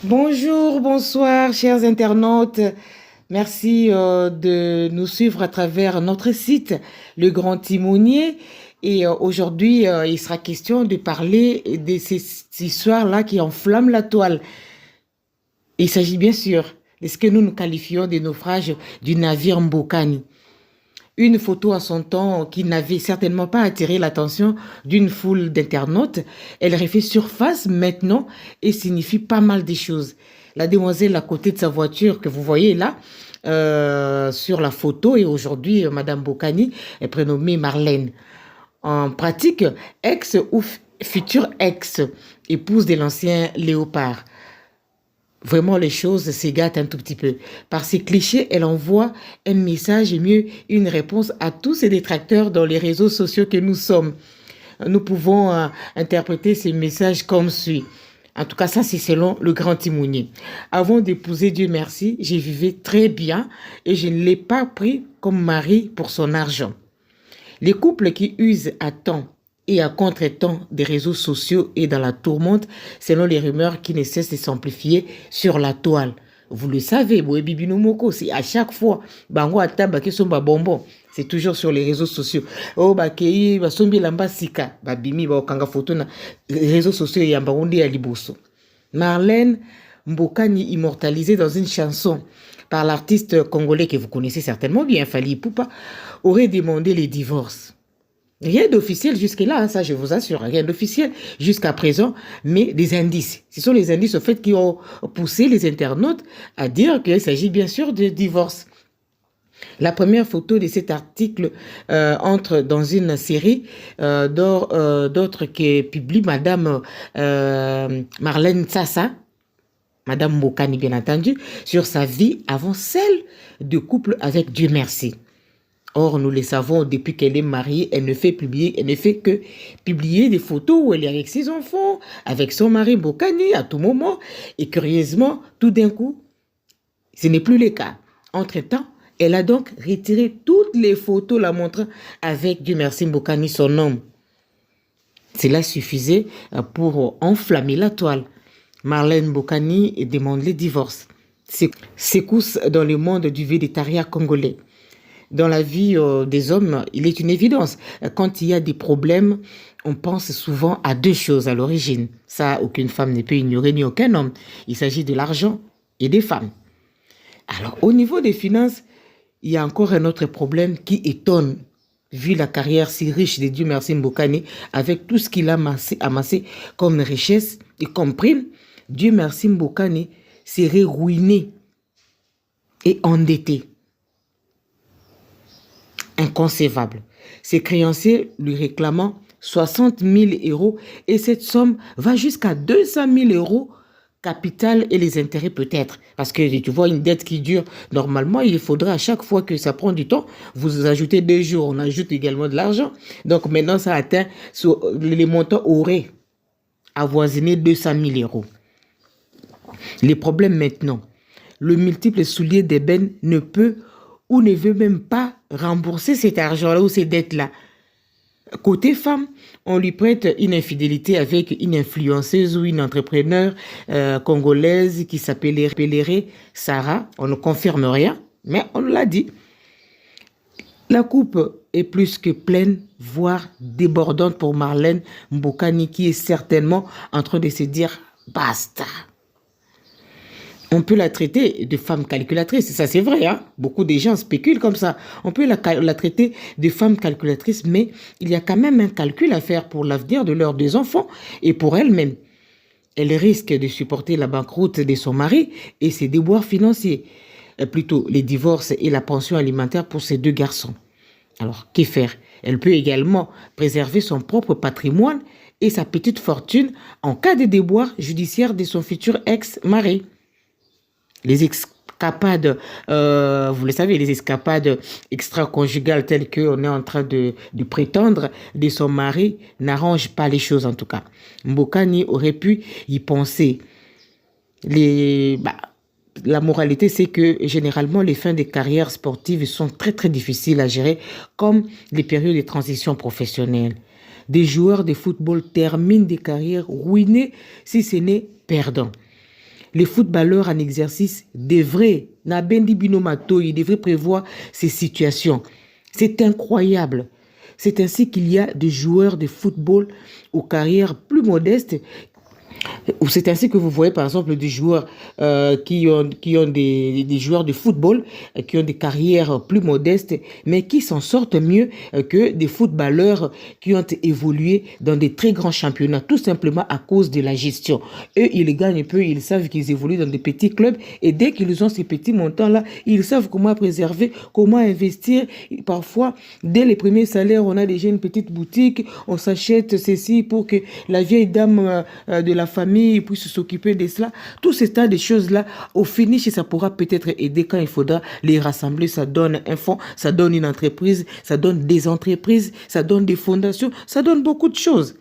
Bonjour, bonsoir, chers internautes. Merci de nous suivre à travers notre site, Le Grand Timonier. Et aujourd'hui, il sera question de parler de ces histoires-là qui enflamment la toile. Il s'agit bien sûr de ce que nous qualifions de naufrage du navire Mbokani. Une photo à son temps qui n'avait certainement pas attiré l'attention d'une foule d'internautes. Elle refait surface maintenant et signifie pas mal de choses. La demoiselle à côté de sa voiture que vous voyez là, sur la photo, et aujourd'hui, Madame Bokani est prénommée Marlène. En pratique, ex ou future ex, épouse de l'ancien Léopard. Vraiment, les choses s'égattent un tout petit peu. Par ces clichés, elle envoie un message et mieux une réponse à tous ces détracteurs dans les réseaux sociaux que nous sommes. Nous pouvons interpréter ces messages comme suit. En tout cas, ça, c'est selon le grand timonier. Avant d'épouser Dieu merci, j'ai vivais très bien et je ne l'ai pas pris comme mari pour son argent. Les couples qui usent à temps et à contre-temps des réseaux sociaux et dans la tourmente, selon les rumeurs qui ne cessent de s'amplifier sur la toile. Vous le savez, c'est à chaque fois, bango ataba qui sont bonbons, c'est toujours sur les réseaux sociaux. Oh bakei basombi lamba sika, babimi ba kanga photo na réseaux sociaux ya mbangonde ya liboso. Marlène Mbokani, immortalisée dans une chanson par l'artiste congolais que vous connaissez certainement bien, Fally Ipupa, aurait demandé les divorces. Rien d'officiel jusque-là, ça je vous assure, rien d'officiel jusqu'à présent, mais des indices. Ce sont les indices au fait qui ont poussé les internautes à dire qu'il s'agit bien sûr de divorce. La première photo de cet article entre dans une série d'autres que publie Madame Marlène Sassa, Madame Mbokani bien entendu, sur sa vie avant celle de couple avec Dieu merci. Or, nous le savons, depuis qu'elle est mariée, elle ne fait que publier des photos où elle est avec ses enfants, avec son mari Mbokani à tout moment. Et curieusement, tout d'un coup, ce n'est plus le cas. Entre-temps, elle a donc retiré toutes les photos la montrant avec Dieu merci Mbokani, son homme. Cela suffisait pour enflammer la toile. Marlène Mbokani demande le divorce. Secousse dans le monde du végétariat congolais. Dans la vie des hommes, il est une évidence. Quand il y a des problèmes, on pense souvent à deux choses à l'origine. Ça, aucune femme ne peut ignorer, ni aucun homme. Il s'agit de l'argent et des femmes. Alors, au niveau des finances, il y a encore un autre problème qui étonne, vu la carrière si riche de Dieu merci Mbokani, avec tout ce qu'il a amassé comme richesse et comme prime, Dieu merci Mbokani serait ruiné et endetté. Inconcevable. Ses créanciers lui réclamant 60 000 euros et cette somme va jusqu'à 200 000 euros, capital et les intérêts peut-être. Parce que tu vois une dette qui dure, normalement il faudra à chaque fois que ça prend du temps, vous ajoutez 2 jours, on ajoute également de l'argent. Donc maintenant ça atteint, les montants auraient avoisiné 200 000 euros. Les problèmes maintenant, le multiple soulier d'ébène ne peut ou ne veut même pas rembourser cet argent-là ou ces dettes-là. Côté femme, on lui prête une infidélité avec une influenceuse ou une entrepreneur congolaise qui s'appellerait Sarah. On ne confirme rien, mais on l'a dit. La coupe est plus que pleine, voire débordante pour Marlène Mbokani qui est certainement en train de se dire « basta ». On peut la traiter de femme calculatrice, ça c'est vrai, hein? Beaucoup de gens spéculent comme ça. On peut la traiter de femme calculatrice, mais il y a quand même un calcul à faire pour l'avenir de leurs deux enfants et pour elle-même. Elle risque de supporter la banqueroute de son mari et ses déboires financiers, plutôt les divorces et la pension alimentaire pour ses deux garçons. Alors, que faire? Elle peut également préserver son propre patrimoine et sa petite fortune en cas de déboires judiciaires de son futur ex-mari. Les escapades, vous le savez, les escapades extra-conjugales telles qu'on est en train de prétendre de son mari n'arrangent pas les choses en tout cas. Mbokani aurait pu y penser. La moralité, c'est que généralement, les fins de carrière sportives sont très très difficiles à gérer, comme les périodes de transition professionnelle. Des joueurs de football terminent des carrières ruinées, si ce n'est perdants. Les footballeurs en exercice devraient, ils devraient prévoir ces situations. C'est incroyable. C'est ainsi qu'il y a des joueurs de football aux carrières plus modestes. C'est ainsi que vous voyez par exemple des joueurs qui ont des joueurs de football qui ont des carrières plus modestes mais qui s'en sortent mieux que des footballeurs qui ont évolué dans des très grands championnats tout simplement à cause de la gestion. Eux, ils gagnent peu, ils savent qu'ils évoluent dans des petits clubs et dès qu'ils ont ces petits montants-là, ils savent comment préserver, comment investir. Et parfois, dès les premiers salaires, on a déjà une petite boutique, on s'achète ceci pour que la vieille dame de la famille puisse s'occuper de cela. Tout ce tas de choses-là, au finish, ça pourra peut-être aider quand il faudra les rassembler. Ça donne un fonds, ça donne une entreprise, ça donne des entreprises, ça donne des fondations, ça donne beaucoup de choses.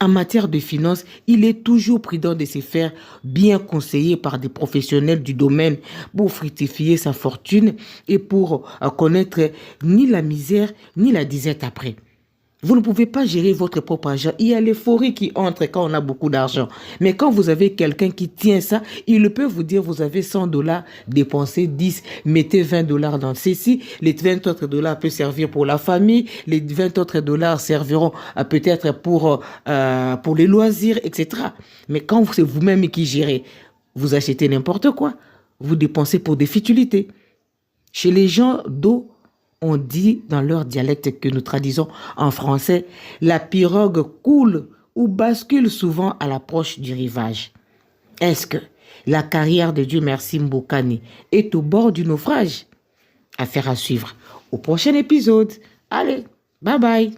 En matière de finances, il est toujours prudent de se faire bien conseiller par des professionnels du domaine pour fructifier sa fortune et pour connaître ni la misère ni la disette après. Vous ne pouvez pas gérer votre propre argent. Il y a l'euphorie qui entre quand on a beaucoup d'argent. Mais quand vous avez quelqu'un qui tient ça, il peut vous dire, vous avez 100 $, dépensez 10, mettez 20 $ dans ceci. Les 20 autres dollars peuvent servir pour la famille. Les 20 autres dollars serviront peut-être pour les loisirs, etc. Mais quand c'est vous-même qui gérez, vous achetez n'importe quoi. Vous dépensez pour des futilités. Chez les gens d'eau, on dit dans leur dialecte que nous traduisons en français, la pirogue coule ou bascule souvent à l'approche du rivage. Est-ce que la carrière de Dieu Merci Mbokani est au bord du naufrage? Affaire à suivre au prochain épisode. Allez, bye bye.